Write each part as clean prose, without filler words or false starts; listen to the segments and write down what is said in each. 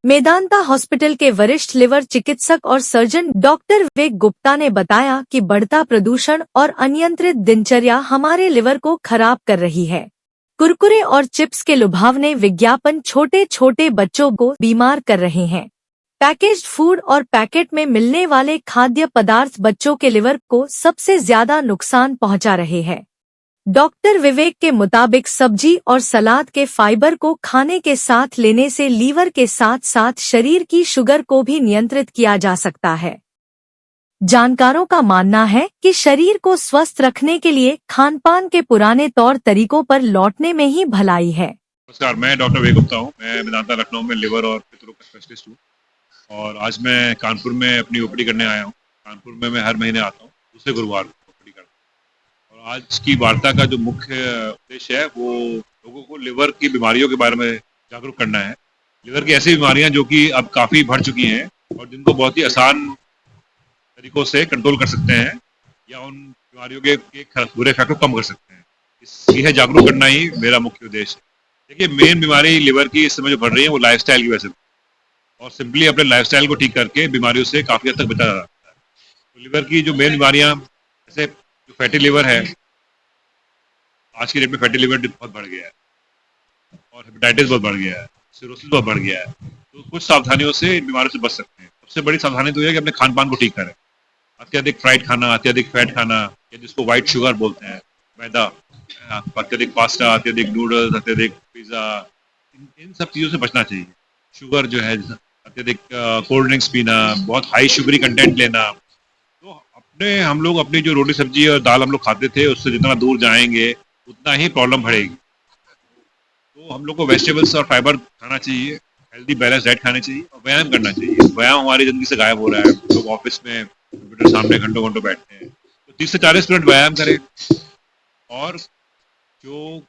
Medanta hospital के वरिष्ठ liver चिकित्सक और सर्जन डॉक्टर विवेक गुप्ता ने बताया कि बढ़ता प्रदूषण और अनियंत्रित दिनचर्या हमारे लिवर को खराब कर रही है। कुरकुरे और चिप्स के लुभावने विज्ञापन छोटे छोटे बच्चों को बीमार कर रहे हैं। पैकेज्ड फूड और पैकेट में मिलने वाले खाद्य पदार्थ बच्चों के लिवर को सबसे ज्यादा नुकसान पहुंचा रहे हैं। डॉक्टर विवेक के मुताबिक सब्जी और सलाद के फाइबर को खाने के साथ लेने से लीवर के साथ साथ शरीर की शुगर को भी नियंत्रित किया जा सकता है। जानकारों का मानना है कि शरीर को स्वस्थ रखने के लिए खानपान के पुराने तौर तरीकों पर लौटने में ही भलाई है। नमस्कार, मैं डॉक्टर विवेक गुप्ता हूँ। मैं मेदांता लखनऊ में लिवर और पित्त रोग का स्पेशलिस्ट हूँ और आज मैं कानपुर में अपनी ओपीडी करने आया हूँ। कानपुर में मैं हर महीने आता हूँ, दूसरे गुरुवार को ओपीडी करता हूँ। और आज की वार्ता का जो मुख्य उद्देश्य है वो लोगों को लिवर की बीमारियों के बारे में जागरूक करना है। लिवर की ऐसी बीमारियां जो कि अब काफ़ी बढ़ चुकी हैं और जिनको बहुत ही आसान तरीकों से कंट्रोल कर सकते हैं या उन बीमारियों के बुरे इफेक्ट को कम कर सकते हैं। यह जागरूक करना ही मेरा मुख्य उद्देश्य है। देखिए, मेन बीमारी लिवर की इस समय जो बढ़ रही है वो लाइफस्टाइल की वजह से, और सिंपली अपने लाइफस्टाइल को ठीक करके बीमारियों से काफ़ी हद तक बचा जा सकता है। तो लिवर की जो मेन बीमारियां, जैसे जो फैटी लिवर है, आज की डेट में फैटी लिवर बहुत बढ़ गया है और हेपेटाइटिस बहुत बढ़ गया है, सिरोसिस बहुत बढ़ गया है। तो कुछ सावधानियों से इन बीमारियों से बच सकते हैं। सबसे बड़ी सावधानी तो यह है कि अपने खान पान को ठीक करें। अत्यधिक फ्राइड खाना, अत्यधिक फैट खाना, या जिसको व्हाइट शुगर बोलते हैं, मैदा, अत्यधिक पास्ता, अत्यधिक नूडल्स, अत्यधिक पिज्ज़ा, इन सब चीज़ों से बचना चाहिए। शुगर जो है, अत्यधिक कोल्ड ड्रिंक्स पीना, बहुत हाई शुगरी कंटेंट लेना। तो हम लोग अपनी जो रोटी सब्जी और दाल हम लोग खाते थे उससे जितना दूर जाएंगे उतना ही प्रॉब्लम बढ़ेगी। तो हम लोग को वेजिटेबल्स और फाइबर खाना चाहिए, हेल्दी बैलेंस डाइट खानी चाहिए और व्यायाम करना चाहिए। व्यायाम हमारी ज़िंदगी से गायब हो रहा है। लोग ऑफिस में कंप्यूटर सामने घंटों घंटों बैठते हैं, तो 30 से 40 मिनट व्यायाम करें। और जो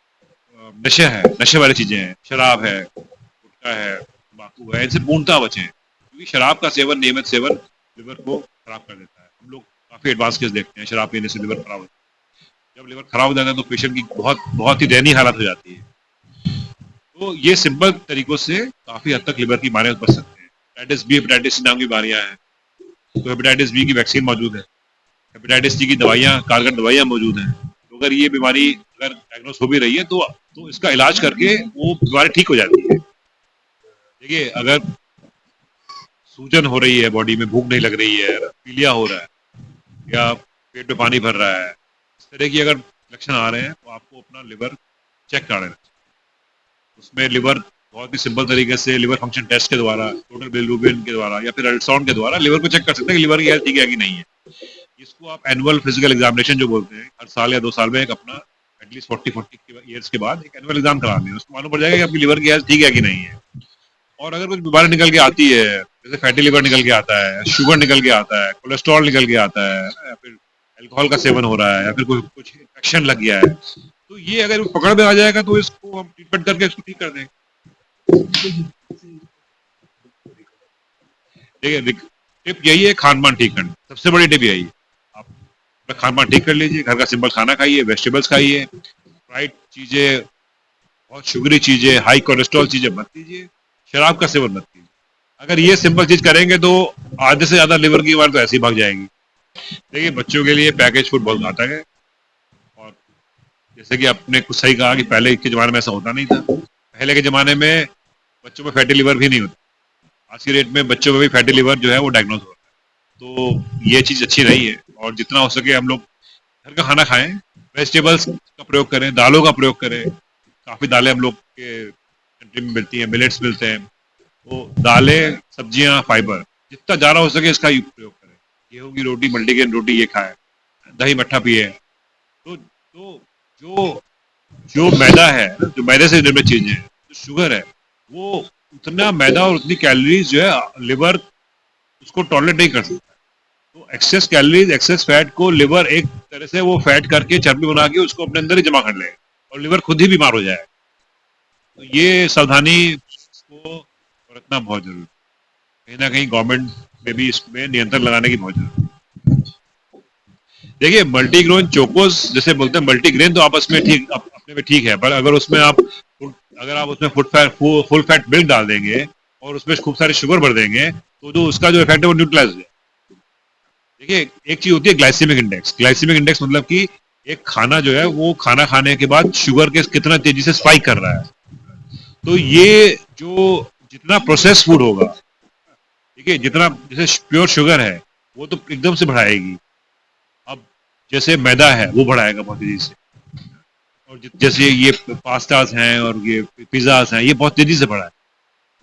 नशे वाली चीज़ें हैं, शराब है, गुटखा है, तम्बाकू है, इनसे पूर्णतः बचें, क्योंकि शराब का सेवन, नियमित सेवन लिवर को खराब कर देता है। हम लोग काफ़ी एडवांस केस देखते हैं, शराब पीने से लिवर खराब होता है। जब लिवर खराब हो जाता है तो पेशेंट की बहुत ही दयनीय हालत हो जाती है। तो ये सिंपल तरीकों से काफ़ी हद तक लिवर की बीमारियां बच सकते हैं। हेपेटाइटिस बी, हेपेटाइटिस सी नाम की बीमारियां हैं, तो हेपेटाइटिस बी की वैक्सीन मौजूद है, हेपेटाइटिस सी की दवाइयाँ, कारगर दवाइयाँ मौजूद हैं। तो अगर ये बीमारी अगर डायग्नोस हो भी रही है तो इसका इलाज करके वो बीमारी ठीक हो जाती है। देखिए, अगर सूजन हो रही है बॉडी में, भूख नहीं लग रही है, पीलिया हो रहा है या पेट में पानी भर रहा है, इस तरह की अगर लक्षण आ रहे हैं तो आपको अपना लिवर चेक कराना है। उसमें लिवर बहुत ही सिंपल तरीके से लिवर फंक्शन टेस्ट के द्वारा, टोटल बिलिरुबिन के द्वारा या फिर अल्ट्रासाउंड के द्वारा लिवर को चेक कर सकते हैं कि लिवर की हेल्थ ठीक है कि नहीं है। इसको आप एनुअल फिजिकल एग्जामिनेशन जो बोलते हैं, हर साल या 2 साल में एक अपना एटलीस्ट 40 ईयर्स के बाद एक एनुअल एग्जाम करा लें। उसको मालूम पड़ जाएगा कि आपकी लिवर की हेल्थ ठीक है कि नहीं है। और अगर कुछ बीमारी निकल के आती है, जैसे फैटी लिवर निकल के आता है, शुगर निकल के आता है, कोलेस्ट्रॉल निकल के आता है, या फिर अल्कोहल का सेवन हो रहा है, या फिर कुछ इन्फेक्शन लग गया है, तो ये अगर पकड़ में आ जाएगा तो इसको हम ट्रीटमेंट करके इसको ठीक कर देंगे। देखिए, टिप यही है, खान पान ठीक करना। सबसे बड़ी टिप यही है, आप खान पान ठीक कर लीजिए। घर का सिंपल खाना खाइए, वेजिटेबल्स खाइए, फ्राइड चीजें, बहुत शुगरी चीजें, हाई कोलेस्ट्रॉल चीजें मत लीजिए, शराब का सेवन मत कीजिए। अगर ये सिंपल चीज करेंगे तो आधे से ज्यादा लिवर की बीमारी तो ऐसी भाग जाएगी। देखिए, बच्चों के लिए पैकेज फूड बहुत घातक है, और जैसे कि आपने कुछ सही कहा कि पहले के जमाने में ऐसा होता नहीं था। पहले के जमाने में बच्चों में फैटी लिवर भी नहीं होता। आज की डेट में बच्चों में भी फैटी लिवर जो है वो डायग्नोज हो रहा है। तो ये चीज़ अच्छी नहीं है, और जितना हो सके हम लोग घर का खाना खाएं, वेजिटेबल्स का प्रयोग करें, दालों का प्रयोग करें। काफ़ी दालें हम लोग के कंट्री में मिलती हैं, मिलेट्स मिलते हैं। तो दालें, सब्जियां, फाइबर जितना ज़्यादा हो सके इसका प्रयोग करें। गेहूँ की रोटी, मल्टीग्रेन रोटी ये खाएं, दही मट्ठा पिए। तो जो मैदा है, जो मैदे से निर्मित चीज़ें हैं, जो शुगर है, वो उतना मैदा और उतनी कैलोरीज जो है लिवर उसको टॉलरेट नहीं कर सकता। तो एक्सेस कैलोरीज, एक्सेस फैट को लिवर एक तरह से वो फैट करके चर्बी बना के उसको अपने अंदर ही जमा कर लेगा और लिवर खुद ही बीमार हो जाएगा। तो ये सावधानी को बरतना बहुत जरूरी है। कहीं ना कहीं गवर्नमेंट में भी इसमें नियंत्रण लगाने की बहुत जरूरत है। देखिए, मल्टीग्रेन चोकोस जैसे बोलते हैं, मल्टीग्रेन तो आपस में ठीक, अपने में ठीक है, पर अगर आप उसमें फुल फैट मिल्क डाल देंगे और उसमें खूब सारी शुगर भर देंगे तो जो उसका जो इफेक्ट है वो न्यूट्रलाइज हो जाए। देखिए, एक चीज होती है ग्लाइसेमिक इंडेक्स। ग्लाइसेमिक इंडेक्स मतलब कि एक खाना जो है वो खाना खाने के बाद शुगर के कितना तेजी से स्पाइक कर रहा है। तो ये जो जितना प्रोसेस फूड होगा, ठीक है, जितना जैसे प्योर शुगर है वो तो एकदम से बढ़ाएगी। अब जैसे मैदा है वो बढ़ाएगा बहुत तेजी से, और जैसे ये पास्ताज हैं और ये पिज्जाज हैं ये बहुत तेजी से बढ़ा है।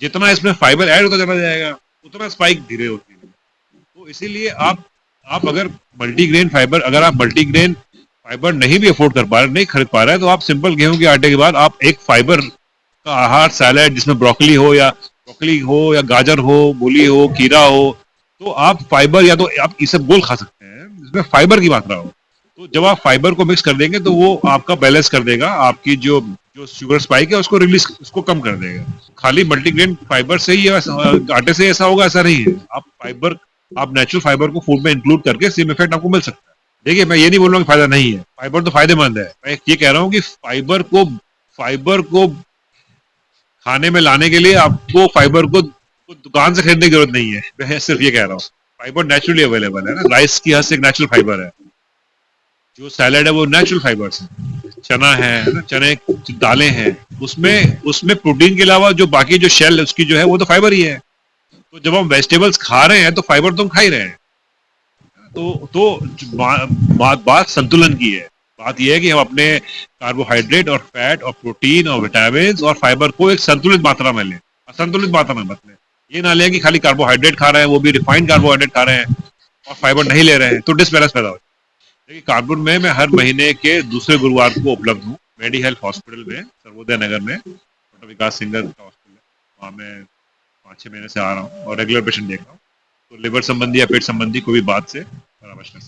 जितना इसमें फाइबर ऐड होता चला जाएगा उतना स्पाइक धीरे होती है। तो इसीलिए आप अगर मल्टीग्रेन फाइबर, अगर आप मल्टीग्रेन फाइबर नहीं भी अफोर्ड कर पा रहे, नहीं खरीद पा रहे हैं, तो आप सिंपल गेहूं के आटे के बाद आप एक फाइबर का आहार सैलेड जिसमें ब्रोकली हो या गाजर हो, मूली हो, खीरा हो, तो आप फाइबर या तो आप इसबगोल खा सकते हैं जिसमें फाइबर की मात्रा हो। तो जब आप फाइबर को मिक्स कर देंगे तो वो आपका बैलेंस कर देगा, आपकी जो जो शुगर स्पाइक है उसको रिलीज, उसको कम कर देगा। खाली मल्टीग्रेन फाइबर से ही आटे से ऐसा होगा ऐसा नहीं है। आप नेचुरल फाइबर को फूड में इंक्लूड करके सेम इफेक्ट आपको मिल सकता है। देखिए, मैं ये नहीं बोल रहा हूँ कि फायदा नहीं है, फाइबर तो फायदेमंद है। मैं ये कह रहा हूँ कि फाइबर को खाने में लाने के लिए आपको फाइबर को दुकान से खरीदने की जरूरत नहीं है। मैं सिर्फ ये कह रहा हूँ, फाइबर नेचुरली अवेलेबल है ना। राइस की हद से एक नेचुरल फाइबर है, जो सैलेड है वो नेचुरल फाइबर्स है। चना है ना, चने, दालें हैं, उसमें उसमें प्रोटीन के अलावा जो बाकी जो शेल उसकी जो है वो तो फाइबर ही है। तो जब हम वेजिटेबल्स खा रहे हैं तो फाइबर तो हम खा ही रहे हैं। बात संतुलन की है। बात यह है कि हम अपने कार्बोहाइड्रेट और फैट और प्रोटीन और विटामिन और फाइबर को एक संतुलित मात्रा में लें, असंतुलित मात्रा में मत लें। ये ना लें कि खाली कार्बोहाइड्रेट खा रहे हैं, वो भी रिफाइंड कार्बोहाइड्रेट खा रहे हैं, और फाइबर नहीं ले रहे हैं, तो डिसबैलेंस पैदा हो जाए। देखिए, कानपुर में मैं हर महीने के दूसरे गुरुवार को उपलब्ध हूँ मेडी हेल्थ हॉस्पिटल में, सर्वोदय नगर में, डॉक्टर विकास सिंगर का हॉस्पिटल है। वहाँ मैं 5-6 महीने से आ रहा हूँ और रेगुलर पेशेंट देख रहा हूँ। तो लिवर संबंधी या पेट संबंधी कोई भी बात से परामर्श कर सकते हैं।